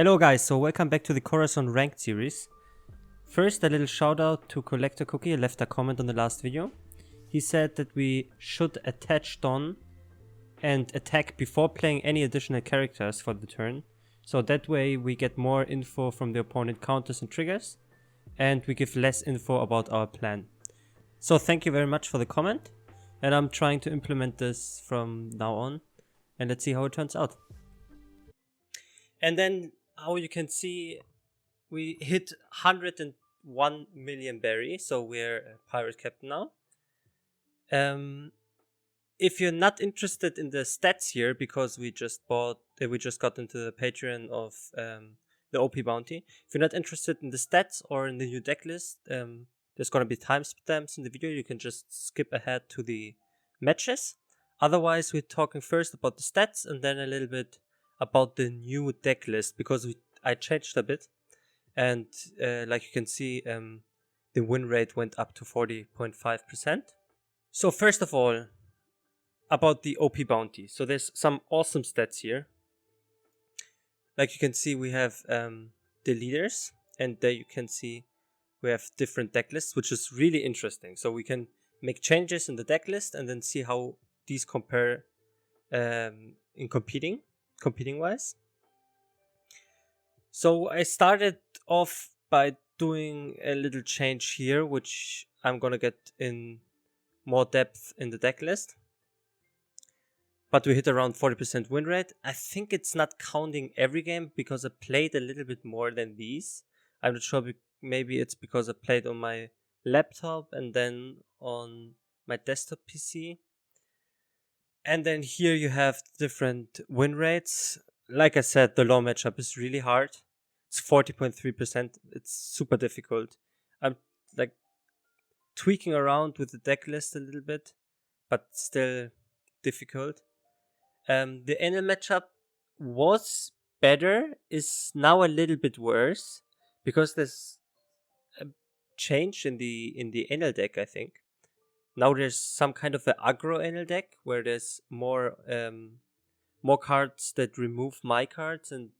Hello guys, so welcome back to the Corazon Ranked Series. First, a little shout out to Collector Cookie. He left a comment on the last video. He said that we should attach Don and attack before playing any additional characters for the turn. So that way we get more info from the opponent counters and triggers, and we give less info about our plan. So thank you very much for the comment, and I'm trying to implement this from now on, and let's see how it turns out. And then, how you can see, we hit 101 million berry, so we're a pirate captain now. If you're not interested in the stats here, because we just got into the Patreon of the OP bounty. If you're not interested in the stats or in the new deck list, there's gonna be timestamps in the video. You can just skip ahead to the matches. Otherwise, we're talking first about the stats and then a little bit about the new deck list, because I changed a bit, and like you can see, the win rate went up to 40.5%. So first of all, about the OP bounty. So there's some awesome stats here. Like you can see, we have the leaders, and there you can see we have different deck lists, which is really interesting. So we can make changes in the deck list and then see how these compare in competing wise. So I started off by doing a little change here, which I'm gonna get in more depth in the deck list. But we hit around 40% win rate. I think it's not counting every game because I played a little bit more than these. I'm not sure, maybe it's because I played on my laptop and then on my desktop PC. And then here you have different win rates. Like I said, the Law matchup is really hard. It's 40.3%. It's super difficult. I'm like tweaking around with the deck list a little bit, but still difficult. The NL matchup was better, is now a little bit worse because there's a change in the NL deck, I think. Now there's some kind of an aggro NL deck where there's more cards that remove my cards and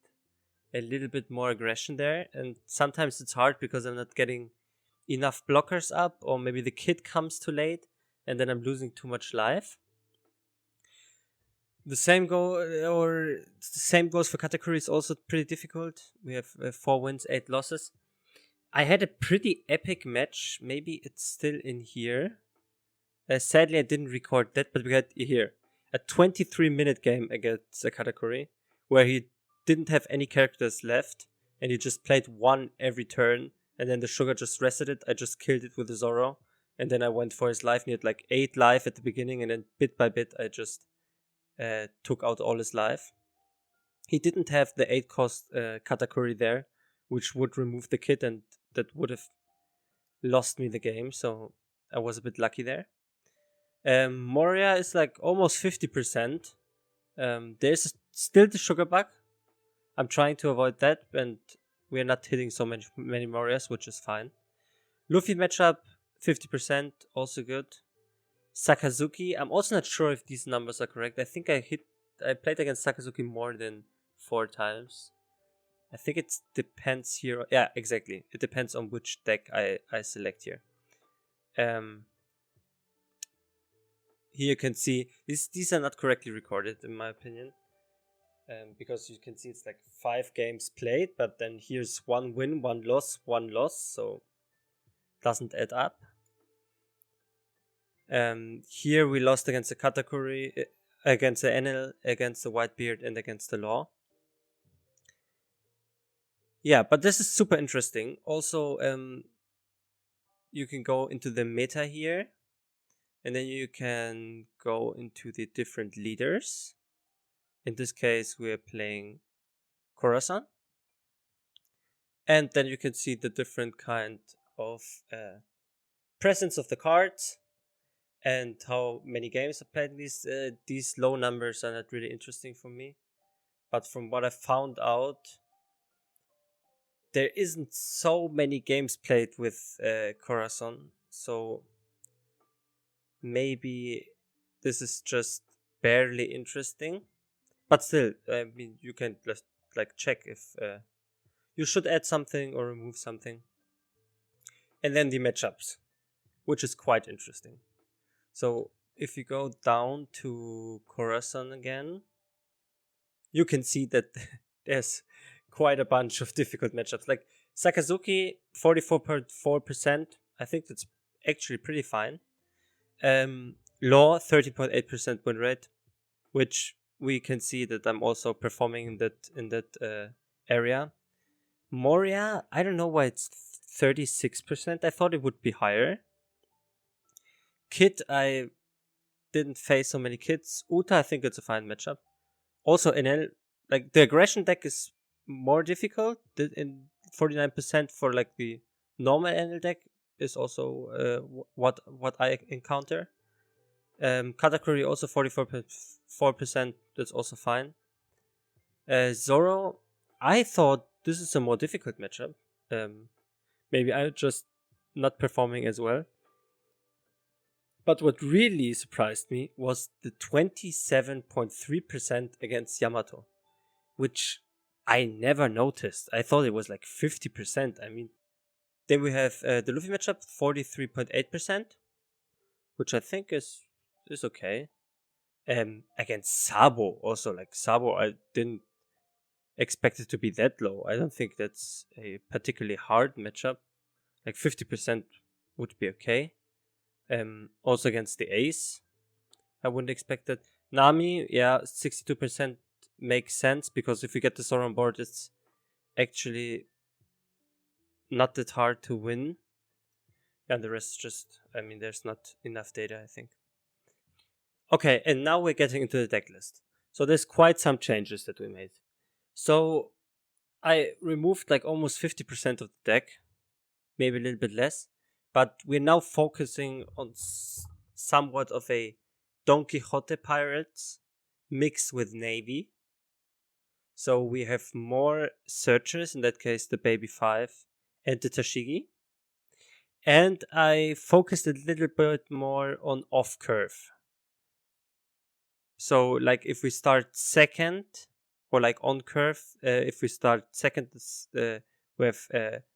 a little bit more aggression there. And sometimes it's hard because I'm not getting enough blockers up, or maybe the kit comes too late and then I'm losing too much life. The same goes for categories. Also pretty difficult. We have 4 wins, 8 losses. I had a pretty epic match. Maybe it's still in here. Sadly, I didn't record that, but we had here a 23-minute game against a category where he didn't have any characters left and he just played one every turn, and then the sugar just rested it. I just killed it with the Zoro, and then I went for his life. And he had like 8 life at the beginning, and then bit by bit I just took out all his life. He didn't have the 8 cost category there, which would remove the kit, and that would have lost me the game, so I was a bit lucky there. Moria is like almost 50%. There's still the sugar bug. I'm trying to avoid that, and we're not hitting so many Morias, which is fine. Luffy matchup, 50%, also good. Sakazuki, I'm also not sure if these numbers are correct. I think I played against Sakazuki more than 4 times. I think it depends here. Yeah, exactly. It depends on which deck I select here. Here you can see these are not correctly recorded in my opinion, because you can see it's like 5 games played, but then here's 1 win, 1 loss, 1 loss, so doesn't add up. Here we lost against the category, against the NL, against the Whitebeard, and against the Law. Yeah, but this is super interesting. Also, you can go into the meta here, and then you can go into the different leaders. In this case, we are playing Corazon. And then you can see the different kind of presence of the cards and how many games I played. These low numbers are not really interesting for me. But from what I found out, there isn't so many games played with Corazon. So maybe this is just barely interesting. But still, I mean, you can just like check if you should add something or remove something. And then the matchups, which is quite interesting. So if you go down to Corazon again, you can see that there's quite a bunch of difficult matchups. Like Sakazuki, 44.4%. I think that's actually pretty fine. Law, 30.8% win rate, which we can see that I'm also performing in that area. Moria, I don't know why it's 36%. I thought it would be higher. Kid, I didn't face so many kids. Uta, I think it's a fine matchup. Also, NL, like the aggression deck is more difficult. In 49% for like the normal NL deck is also what I encounter. Katakuri also 44.4%. That's also fine. Zoro, I thought this is a more difficult matchup. Maybe I'm just not performing as well. But what really surprised me was the 27.3% against Yamato, which I never noticed. I thought it was like 50%. I mean, then we have the Luffy matchup, 43.8%, which I think is okay. Against Sabo, also, like Sabo, I didn't expect it to be that low. I don't think that's a particularly hard matchup. Like 50% would be okay. Also against the Ace, I wouldn't expect that. Nami, yeah, 62% makes sense because if you get the Zoro on board, it's actually not that hard to win. And the rest just, I mean, there's not enough data, I think. Okay, and now we're getting into the deck list. So there's quite some changes that we made. So I removed like almost 50% of the deck, maybe a little bit less, but we're now focusing on somewhat of a Don Quixote Pirates mixed with Navy. So we have more searchers, in that case the Baby 5 and the Tashigi. And I focused a little bit more on off curve. So like if we start second, or like on curve, if we start second, we have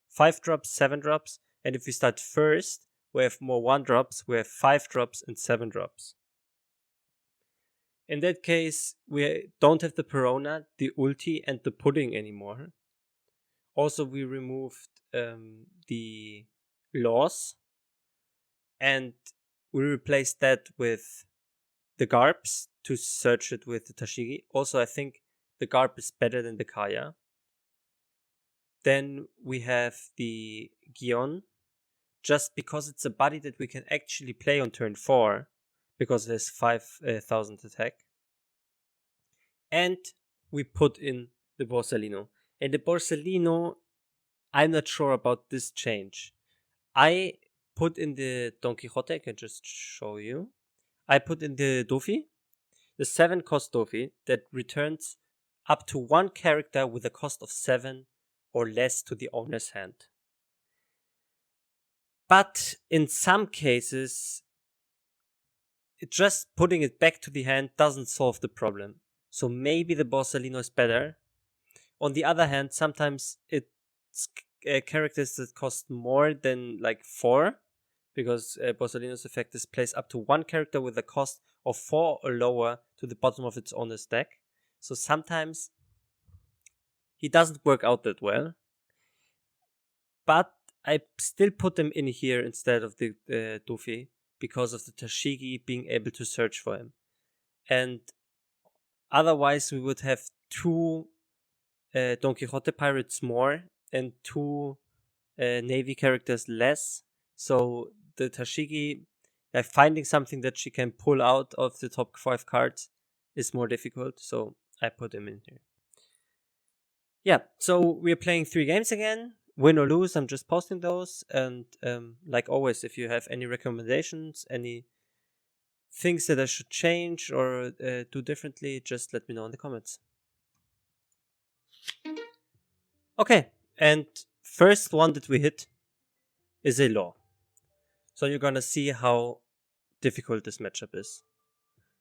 5 drops, 7 drops. And if we start first, we have more 1 drops, we have 5 drops and 7 drops. In that case, we don't have the Perona, the Ulti, and the Pudding anymore. Also, we removed the Laws, and we replaced that with the Garps to search it with the Tashigi. Also, I think the Garp is better than the Kaya. Then we have the Gion, just because it's a body that we can actually play on turn 4, because it has 5,000 attack. And we put in the Borsalino. And the Borsalino, I'm not sure about this change. I put in the Don Quixote, I can just show you. I put in the Dofi, the 7 cost Dofi that returns up to 1 character with a cost of 7 or less to the owner's hand. But in some cases, just putting it back to the hand doesn't solve the problem. So maybe the Borsalino is better. On the other hand, sometimes it's characters that cost more than like 4, because Borsalino's effect is placed up to 1 character with a cost of 4 or lower to the bottom of its owner's deck. So sometimes he doesn't work out that well. But I still put them in here instead of the Dofi because of the Tashigi being able to search for him. And otherwise, we would have 2 Don Quixote pirates more and 2 Navy characters less. So the Tashigi, finding something that she can pull out of the top 5 cards is more difficult. So I put him in here. Yeah, so we're playing 3 games again. Win or lose, I'm just posting those. And like always, if you have any recommendations, any things that I should change or do differently, just let me know in the comments. Okay, and first one that we hit is a Law. So you're gonna see how difficult this matchup is.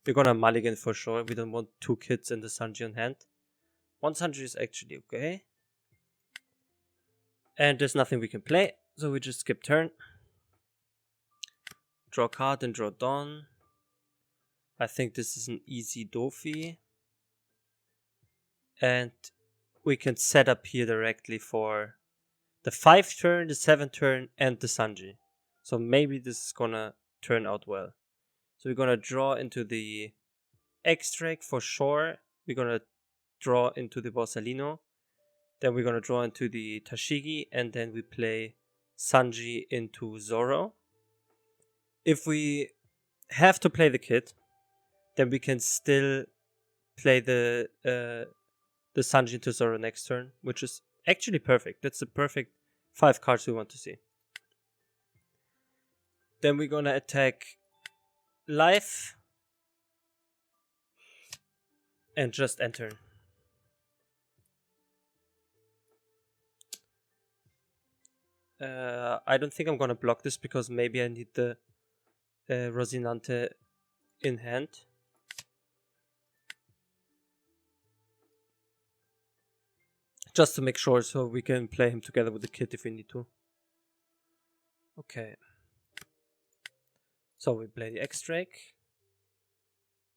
You're gonna mulligan for sure. We don't want 2 kids in the Sanji on hand. 1 Sanji is actually okay. And there's nothing we can play, so we just skip turn. Draw card and draw Dawn. I think this is an easy Dofi. And we can set up here directly for the 5 turn, the 7 turn, and the Sanji. So maybe this is gonna turn out well. So we're gonna draw into the Extract for sure. We're gonna draw into the Borsalino. Then we're gonna draw into the Tashigi, and then we play Sanji into Zoro. If we have to play the kid, then we can still play the Sanji into Zoro next turn, which is actually perfect. That's the perfect 5 cards we want to see. Then we're gonna attack life and just enter. I don't think I'm gonna block this because maybe I need the Rosinante in hand. Just to make sure, so we can play him together with the kid if we need to. Okay. So we play the Extract.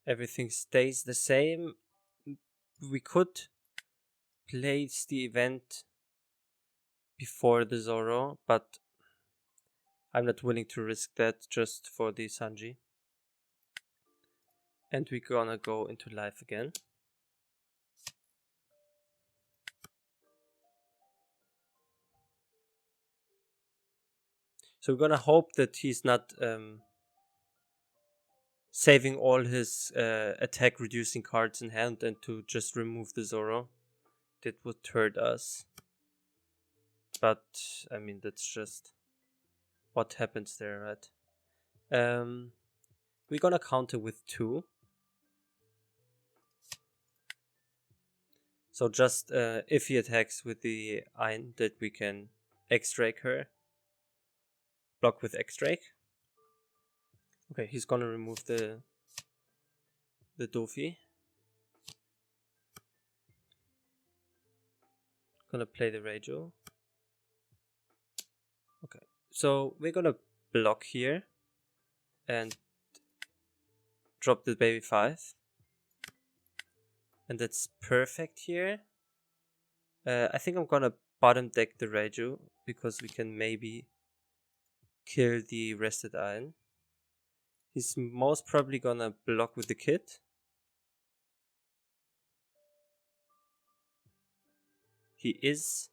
Everything stays the same. We could place the event before the Zoro, but I'm not willing to risk that just for the Sanji. And we're gonna go into life again. So we're gonna hope that he's not saving all his attack reducing cards in hand and to just remove the Zoro. That would hurt us. But I mean, that's just what happens there, right? We're gonna counter with 2. So just if he attacks with the Ein, that we can Extract her. Block with Extract. Okay, he's gonna remove the Dofi. Gonna play the Reijo. Okay, so we're gonna block here and drop the baby 5. And that's perfect here. I think I'm gonna bottom deck the Reijo because we can maybe kill the rested Iron. He's most probably gonna block with the kid. He is.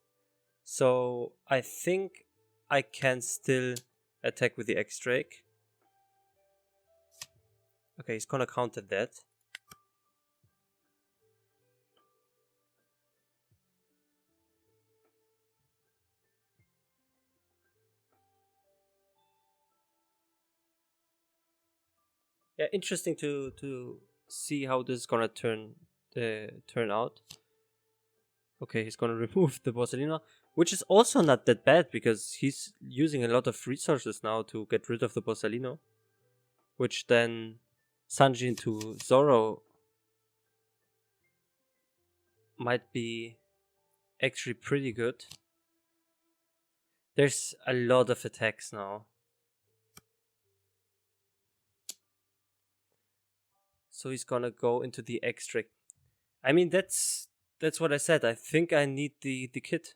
So I think I can still attack with the Extract. Okay, he's gonna counter that. Yeah, interesting to see how this is gonna turn out. Okay, he's gonna remove the Borsalino, which is also not that bad because he's using a lot of resources now to get rid of the Borsalino, which then Sanji into Zoro might be actually pretty good. There's a lot of attacks now. So he's gonna go into the Extract. I mean, that's what I said. I think I need the kit.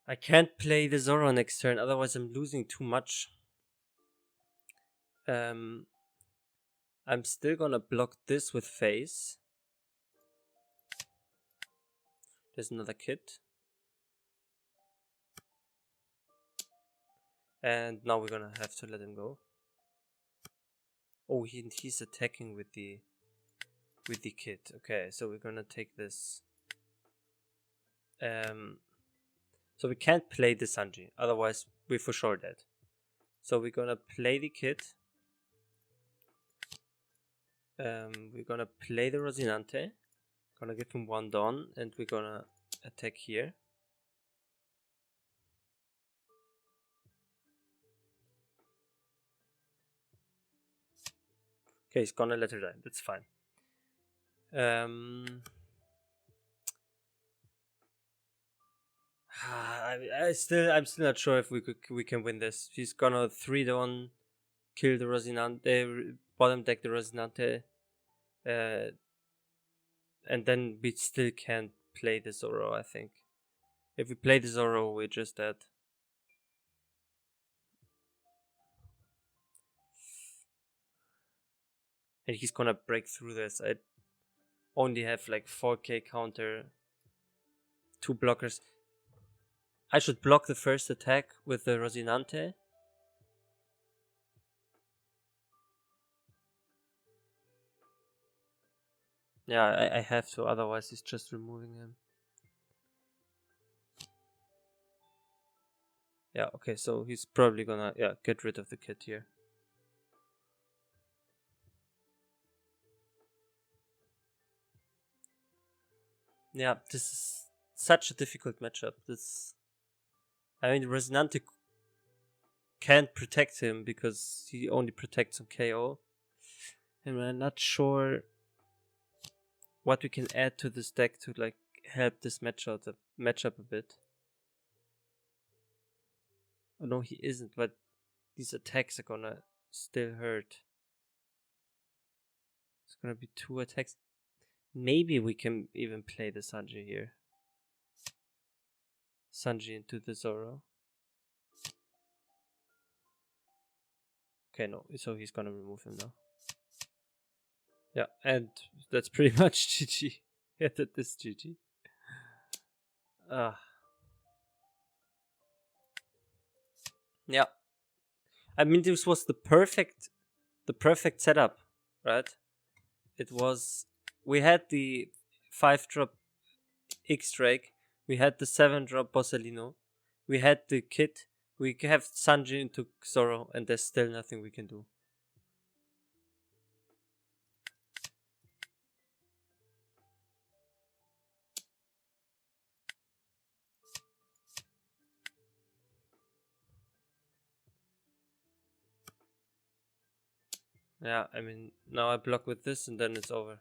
I can't play the Zoro next turn, otherwise I'm losing too much. I'm still gonna block this with face. There's another kit. And now we're gonna have to let him go. Oh, he's attacking with the kit. Okay, so we're gonna take this. So we can't play the Sanji, otherwise we're for sure dead. So we're gonna play the kit. We're gonna play the Rosinante. Gonna give him 1 Dawn, and we're gonna attack here. Okay, he's gonna let her die. That's fine. I'm still not sure if we can win this. He's gonna 3-1, kill the Rosinante, bottom deck the Rosinante, and then we still can't play the Zoro. I think if we play the Zoro, we're just dead. And he's gonna break through this. I only have like 4k counter, 2 blockers. I should block the first attack with the Rosinante. Yeah, I have to, otherwise he's just removing him. Yeah, okay, so he's probably gonna get rid of the kid here. Yeah, this is such a difficult matchup. I mean, Rosinante can't protect him because he only protects on KO. And I'm not sure what we can add to this deck to like help this matchup a bit. Oh no, he isn't, but these attacks are gonna still hurt. It's gonna be 2 attacks. Maybe we can even play the Sanji here. Sanji into the Zoro. Okay, no, so he's gonna remove him now. Yeah, and that's pretty much GG. Yeah, that is GG. Yeah. I mean, this was the perfect setup, right? It was, we had the 5-drop X-Drake, we had the 7-drop Bosalino, we had the kit, we have Sanji into Zoro, and there's still nothing we can do. Yeah, I mean, now I block with this and then it's over.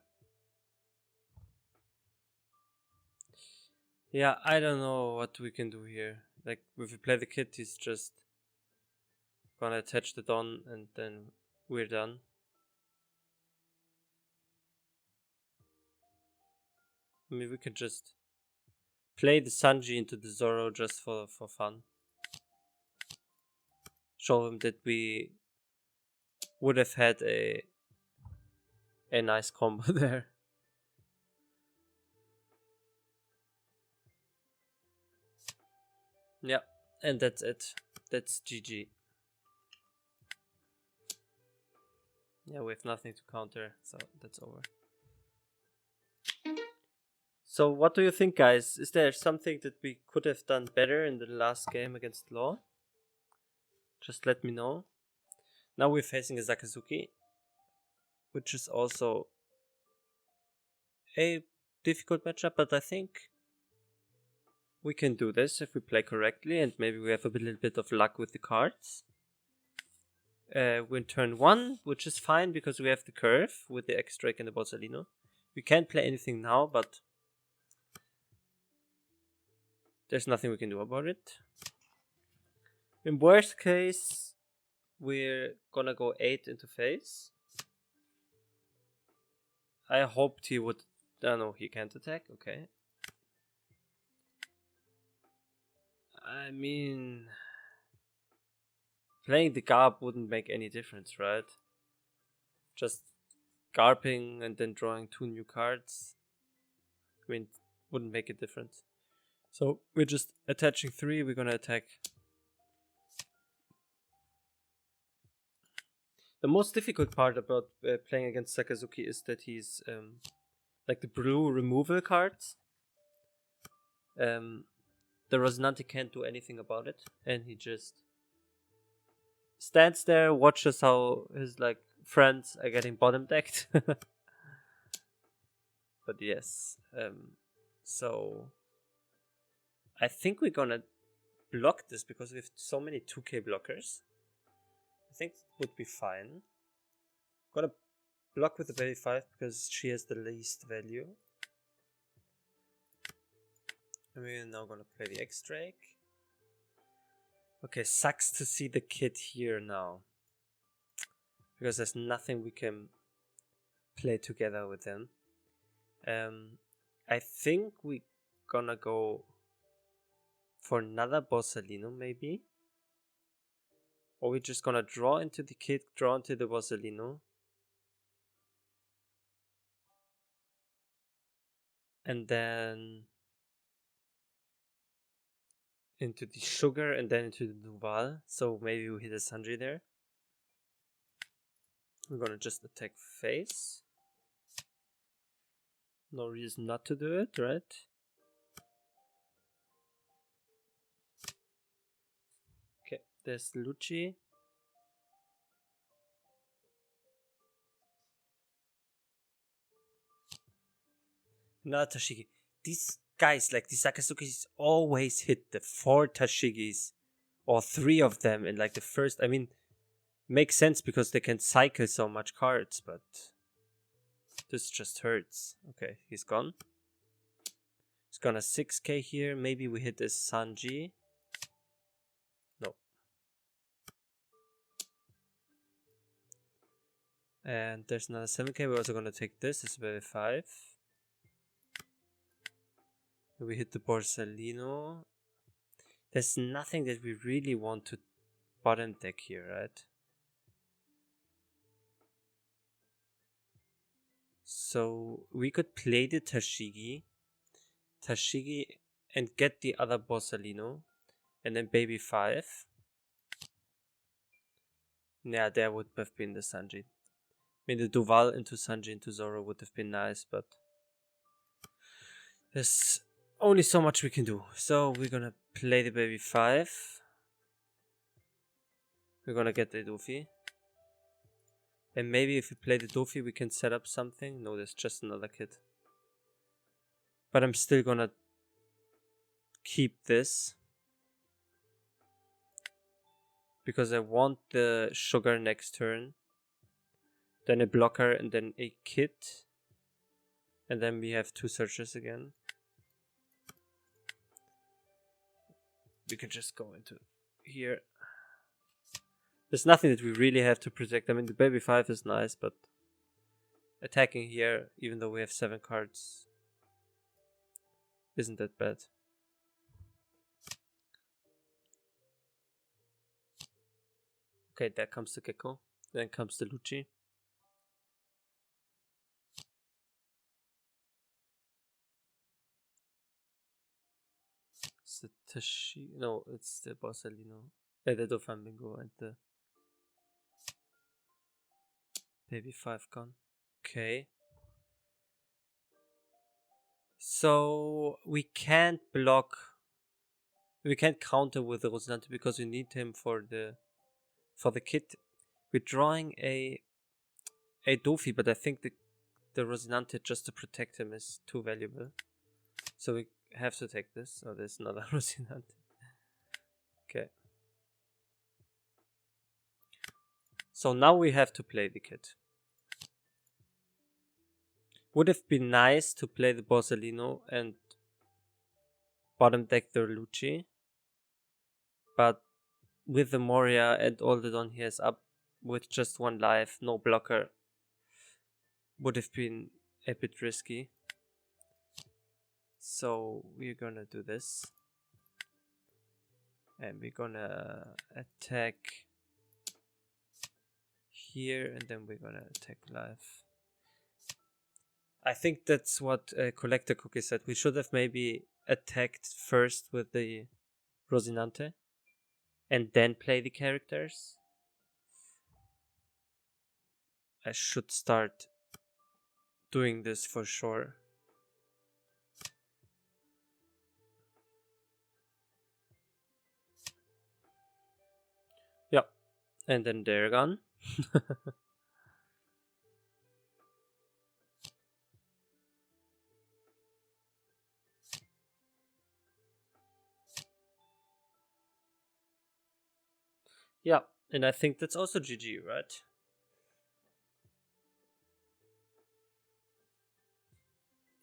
Yeah, I don't know what we can do here. Like, if we play the kit, he's just gonna attach the Don and then we're done. I mean, we can just play the Sanji into the Zoro just for fun. Show him that we would have had a nice combo there. Yeah, and that's it. That's GG. Yeah, we have nothing to counter, so that's over. So what do you think, guys? Is there something that we could have done better in the last game against Law? Just let me know. Now we're facing a Sakazuki, which is also a difficult matchup, but I think we can do this if we play correctly and maybe we have a little bit of luck with the cards. We're in turn 1, which is fine because we have the curve with the X-Drake and the Bosalino. We can't play anything now, but there's nothing we can do about it. In worst case, we're gonna go 8 into face. I hoped he would... no, he can't attack, okay. I mean... playing the Garb wouldn't make any difference, right? Just Garping and then drawing 2 new cards. I mean, wouldn't make a difference. So we're just attaching 3, we're gonna attack. The most difficult part about playing against Sakazuki is that he's like the blue removal cards. The Rosinante can't do anything about it, and he just stands there, watches how his like friends are getting bottom decked. But yes, so I think we're gonna block this because we have so many 2k blockers. I think it would be fine. Gonna block with the baby 5 because she has the least value. And we're now gonna play the X-Drake. Okay, sucks to see the kid here now. Because there's nothing we can play together with him. I think we're gonna go for another Borsalino maybe. Or we're just gonna draw into the kid, draw into the Borsalino. And then into the sugar and then into the Duval. So maybe we hit a Sanji there. We're gonna just attack face. No reason not to do it, right? Okay, there's Lucci. Another Tashigi. These guys, like the Sakazukis, always hit the 4 Tashigis. Or 3 of them in like the first. I mean, makes sense because they can cycle so much cards, but this just hurts. Okay, he's gone. He's gonna 6k here. Maybe we hit this Sanji. No. And there's another 7k. We're also gonna take this. It's very 5. We hit the Borsalino. There's nothing that we really want to bottom deck here, right? So we could play the Tashigi, and get the other Borsalino, and then baby 5. Yeah, there would have been the Sanji. I mean, the Duval into Sanji into Zoro would have been nice, but there's only so much we can do. So we're gonna play the baby 5. We're gonna get the Doofy. And maybe if we play the Doofy, we can set up something. No, there's just another kid. But I'm still gonna keep this. Because I want the sugar next turn. Then a blocker and then a kit. And then we have 2 searches again. We can just go into here. There's nothing that we really have to protect. I mean, the baby 5 is nice, but attacking here, even though we have 7 cards, isn't that bad. Okay, there comes the Gecko. Then comes the Lucci. It's the Tashi. No, it's the Borsalino. The Doflamingo and the baby 5 gone. Okay. So we can't block. We can't counter with the Rosinante because we need him for the kit. We're drawing a Dofi, but I think the Rosinante just to protect him is too valuable. So we have to take this. Oh, there's another Rosinante. Okay. So now we have to play the kit. Would have been nice to play the Borsalino and bottom deck the Lucci. But with the Moria and all the Don he has up with just 1 life, no blocker, would have been a bit risky. So we're gonna do this. And we're gonna attack here and then we're gonna attack life. I think that's what Collector Cookie said. We should have maybe attacked first with the Rosinante and then play the characters. I should start doing this for sure. Yeah, and then they're gone. Yeah, and I think that's also GG, right?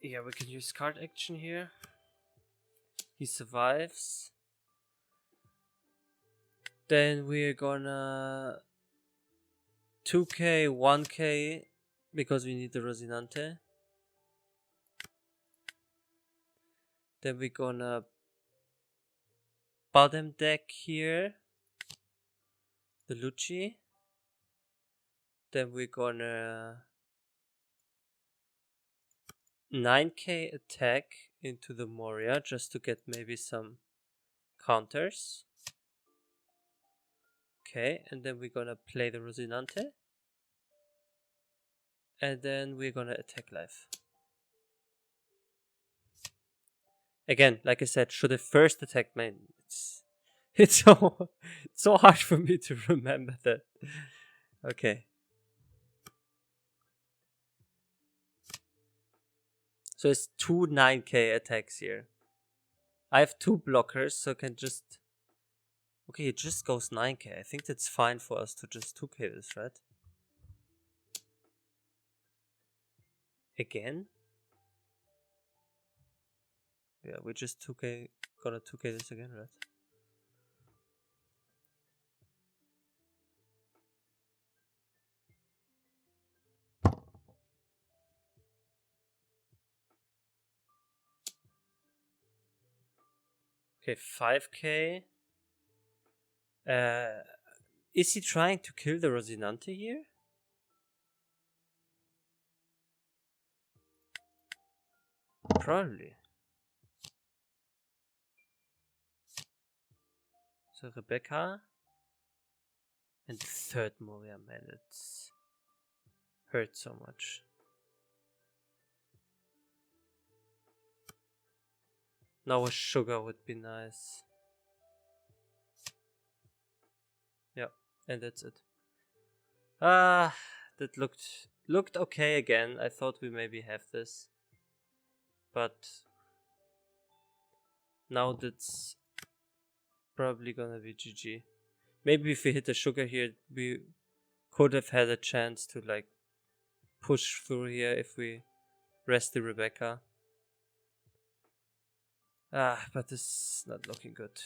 Yeah, we can use card action here. He survives. Then we're gonna 2k, 1k, because we need the Rosinante. Then we're gonna bottom deck here the Lucci. Then we're gonna 9k attack into the Moria just to get maybe some counters. Okay, and then we're gonna play the Rosinante. And then we're gonna attack live. Again, like I said, should have first attacked main. It's so hard for me to remember that. Okay. So it's two 9k attacks here. I have two blockers, so I can just... Okay, it just goes 9k. I think that's fine for us to just 2k this, right? Again? Yeah, we just 2k, gonna 2k this again, right? Okay, 5k. Is he trying to kill the Rosinante here? Probably. So Rebecca. And the third Moria, man, it's hurt so much. Now a sugar would be nice. Yeah, and that's it. That looked okay again. I thought we maybe have this. But now that's probably gonna be GG. Maybe if we hit the sugar here, we could have had a chance to like push through here if we rest the Rebecca. But this is not looking good.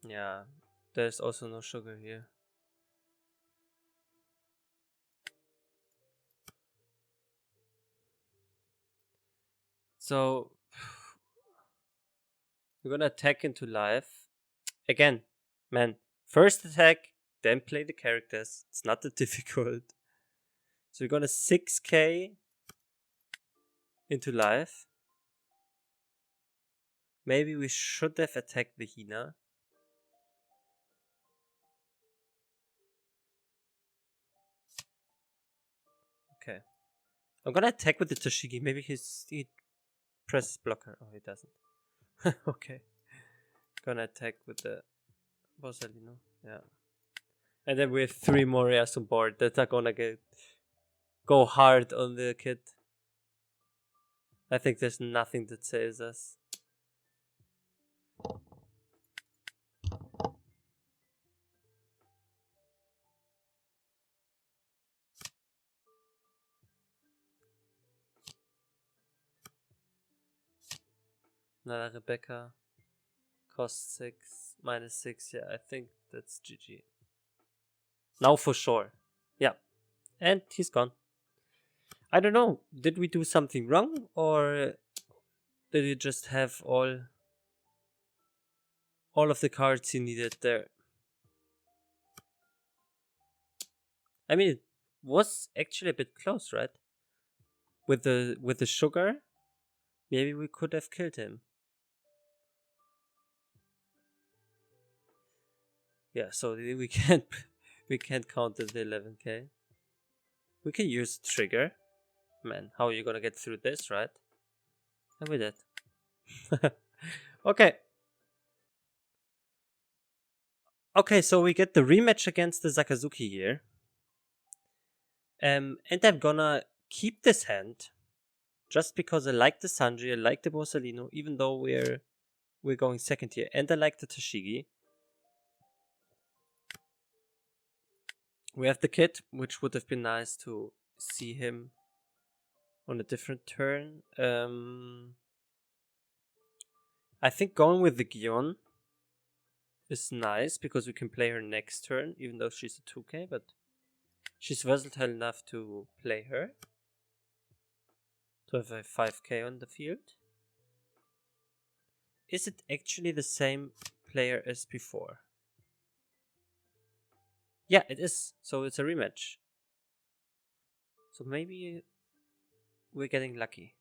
Yeah, there's also no sugar here. So we're gonna attack into life. Again, man, first attack, then play the characters. It's not that difficult. So we're gonna 6k into life. Maybe we should have attacked the Hina. Okay. I'm gonna attack with the Toshigi. Maybe he presses blocker. Oh, he doesn't. Okay. Gonna attack with the Borsalino. Yeah. And then we have 3 Morias on board that are gonna go hard on the kid. I think there's nothing that saves us. Another Rebecca. Cost 6, -6. Yeah, I think that's GG. Now for sure. Yeah. And he's gone. I don't know. Did we do something wrong? Or did we just have all of the cards he needed there? I mean, it was actually a bit close, right? With the sugar, maybe we could have killed him. Yeah, so we can't count the 11k. We can use trigger. Man, how are you gonna get through this, right? And we did. Okay. Okay, so we get the rematch against the Sakazuki here. And I'm gonna keep this hand just because I like the Sanji, I like the Borsalino, even though we're going second here, and I like the Toshigi. We have the kid, which would have been nice to see him on a different turn. I think going with the Gion is nice because we can play her next turn, even though she's a 2k, but she's versatile enough to play her. To have a 5k on the field. Is it actually the same player as before? Yeah, it is. So it's a rematch. So maybe we're getting lucky.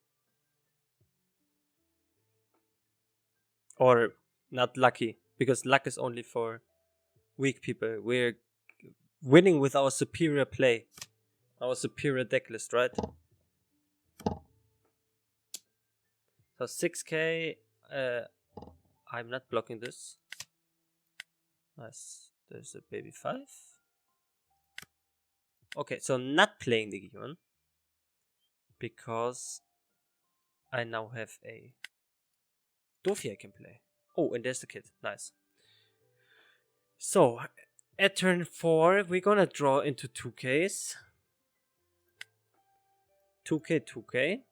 Or not lucky, because luck is only for weak people. We're winning with our superior play. Our superior deck list, right? So 6k, I'm not blocking this. Nice. There's a baby 5. Okay, so not playing the Gion. Because I now have a Dofi I can play. Oh, and there's the kid. Nice. So, at turn 4, we're gonna draw into 2Ks. 2K, 2K.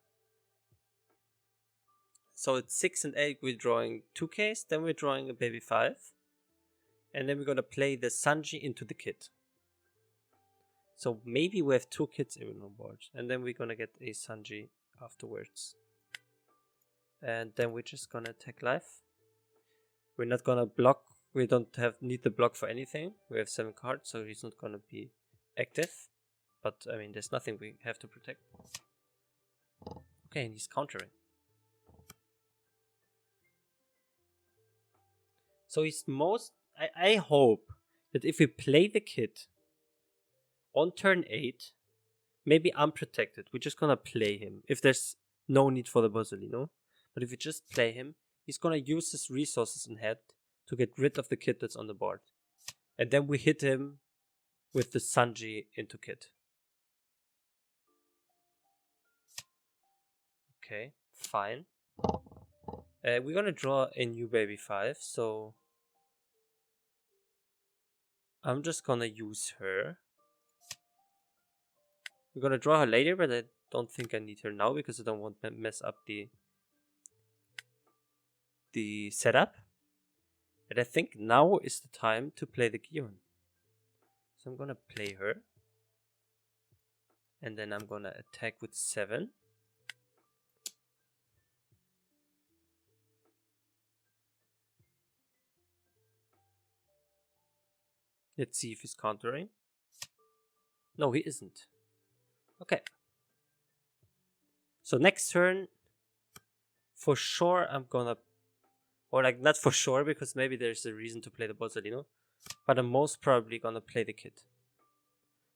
So it's 6 and 8, we're drawing 2Ks, then we're drawing a baby 5. And then we're gonna play the Sanji into the kid. So maybe we have 2 kids even on board. And then we're gonna get a Sanji afterwards. And then we're just gonna attack life. We're not gonna block. We don't need the block for anything. We have 7 cards, so he's not gonna be active. But I mean, there's nothing we have to protect. Okay, and he's countering. So he's I hope that if we play the kid on turn 8, maybe unprotected, we're just gonna play him. If there's no need for the puzzle, you know? But if we just play him, he's gonna use his resources in hand to get rid of the kid that's on the board. And then we hit him with the Sanji into kid. Okay, fine. We're gonna draw a new baby 5, so I'm just gonna use her. We're gonna draw her later, but I don't think I need her now because I don't want to mess up the setup. And I think now is the time to play the Gion. So I'm gonna play her. And then I'm gonna attack with 7. Let's see if he's countering. No, he isn't. Okay. So next turn, for sure I'm gonna, or like not for sure because maybe there's a reason to play the Bozzolino, but I'm most probably gonna play the kid.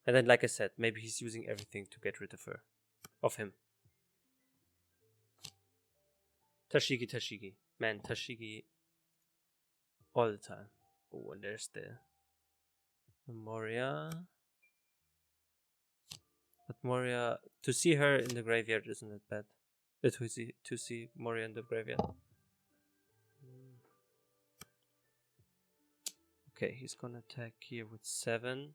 And then like I said, maybe he's using everything to get rid of her. Of him. Tashigi. Man, Tashigi all the time. Oh, and there's the Moria. But Moria, to see her in the graveyard isn't that bad. To see Moria in the graveyard. Okay, he's gonna attack here with 7.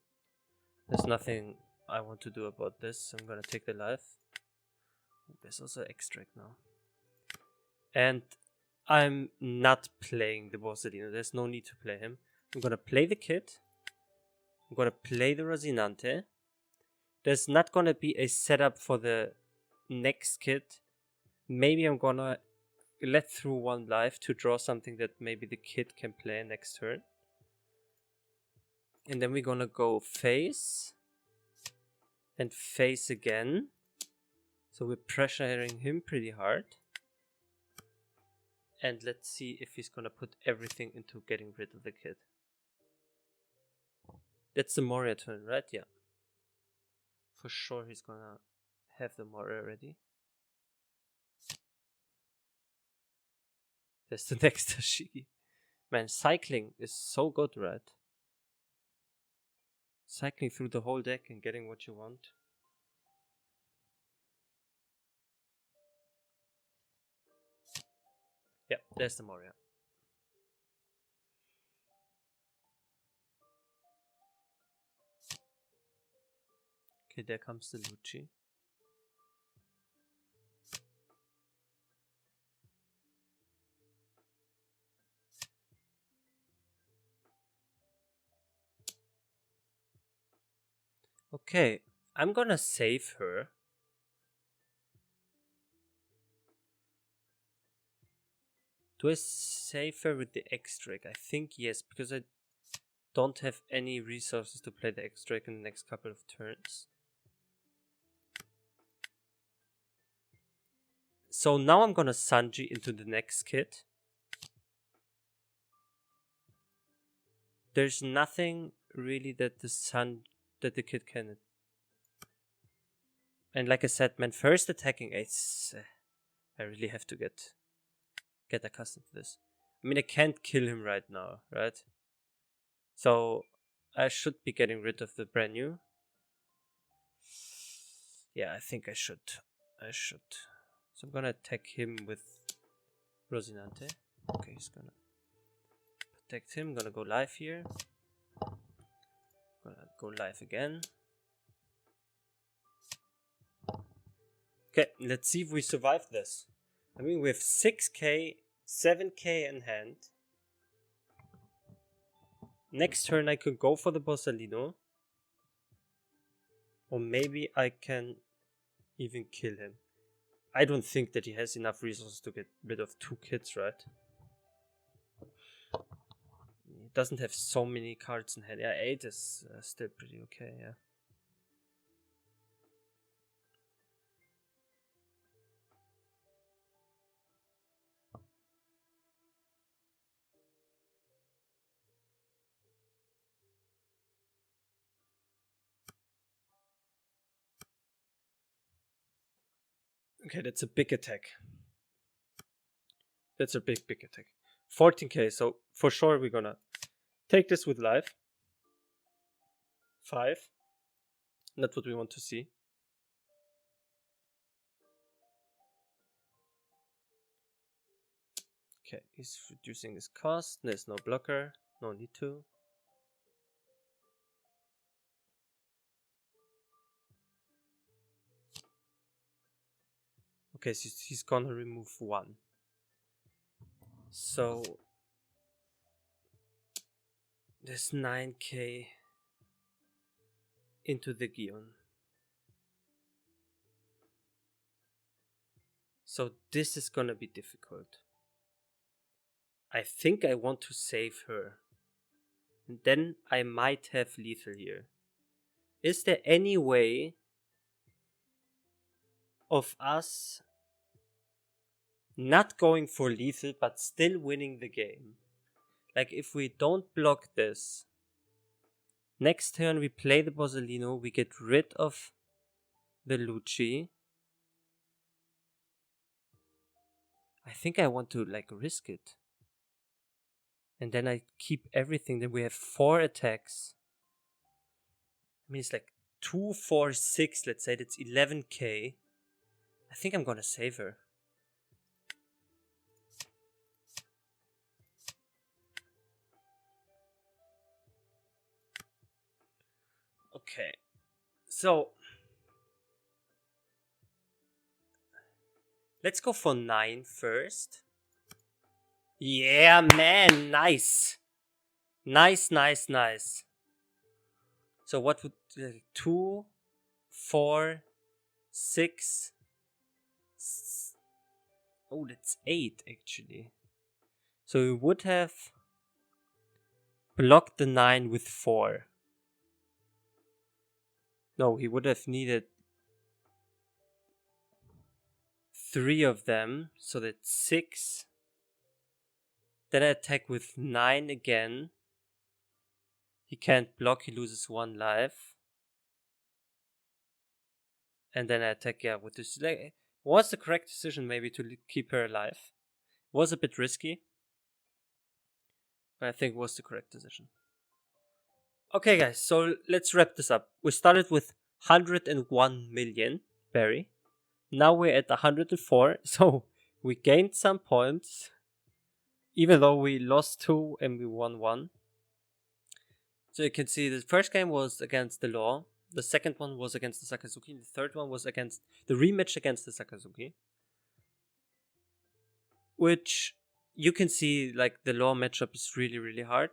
There's nothing I want to do about this. I'm gonna take the life. There's also extract now. And I'm not playing the Borsellino. There's no need to play him. I'm gonna play the kid. I'm gonna play the Rosinante. There's not gonna be a setup for the next kid. Maybe I'm gonna let through 1 life to draw something that maybe the kid can play next turn. And then we're gonna go face. And face again. So we're pressuring him pretty hard. And let's see if he's gonna put everything into getting rid of the kid. That's the Moria turn, right? Yeah. For sure he's gonna have the Moria ready. That's the next Tashigi. Man, cycling is so good, right? Cycling through the whole deck and getting what you want. Yeah, there's the Moria. Okay, there comes the Lucci. Okay, I'm gonna save her. Do I save her with the X-Drake? I think yes, because I don't have any resources to play the X-Drake in the next couple of turns. So now I'm gonna Sanji into the next kit. There's nothing really that the kid can. And like I said, man, first attacking ace. I really have to get accustomed to this. I mean, I can't kill him right now, right? So I should be getting rid of the brand new. Yeah, I think I should. So I'm gonna attack him with Rosinante. Okay, he's gonna protect him. Gonna go live here. Gonna go live again. Okay, let's see if we survive this. I mean, we have 6k, 7k in hand. Next turn I could go for the Borsalino. Or maybe I can even kill him. I don't think that he has enough resources to get rid of 2 kids, right? He doesn't have so many cards in hand. Yeah, 8 is still pretty okay, yeah. Okay, that's a big attack. That's a big attack. 14k, so for sure we're gonna take this with life. 5. That's what we want to see. Okay, he's reducing his cost. There's no blocker. No need to. Okay, so he's gonna remove 1. So there's 9k into the Gion. So this is gonna be difficult. I think I want to save her. And then I might have lethal here. Is there any way of us not going for lethal but still winning the game? Like if we don't block this, next turn we play the Borsalino, we get rid of the Lucci. I think I want to like risk it. And then I keep everything. Then we have 4 attacks. I mean, it's like 2, 4, 6. Let's say that's 11k. I think I'm gonna save her. Okay. So let's go for 9 first. Yeah, man. Nice. Nice. So what would 2, 4, 6. Oh, that's 8 actually. So we would have blocked the 9 with 4. No, he would have needed 3 of them. So that's 6. Then I attack with 9 again. He can't block, he loses 1 life. And then I attack, yeah, with this. Like, was the correct decision maybe to keep her alive? Was a bit risky, but I think it was the correct decision. Okay, guys, so let's wrap this up. We started with 101 million, Barry. Now we're at 104, so we gained some points, even though we lost 2 and we won 1. So you can see the first game was against the Law. The second one was against the Sakazuki. The third one was against the rematch against the Sakazuki. Which you can see, like, the Law matchup is really, really hard.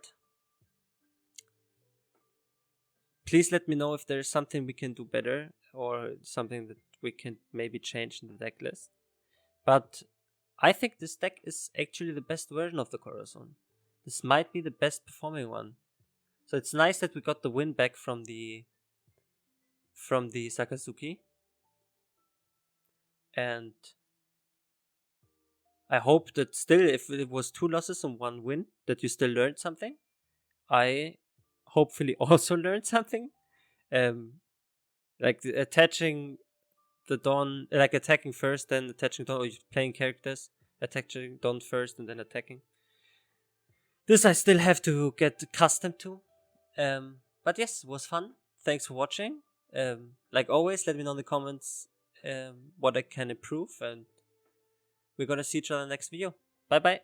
please let me know if there's something we can do better or something that we can maybe change in the deck list. But I think this deck is actually the best version of the Corazon. This might be the best performing one. So it's nice that we got the win back from the Sakazuki. And I hope that still, if it was 2 losses and 1 win, that you still learned something. I hopefully also learned something. Like attaching the Dawn, like attacking first, then attaching Dawn, or playing characters, attaching Dawn first and then attacking. This I still have to get accustomed to. But yes, it was fun. Thanks for watching. Like always, let me know in the comments what I can improve, and we're gonna see each other in the next video. Bye bye.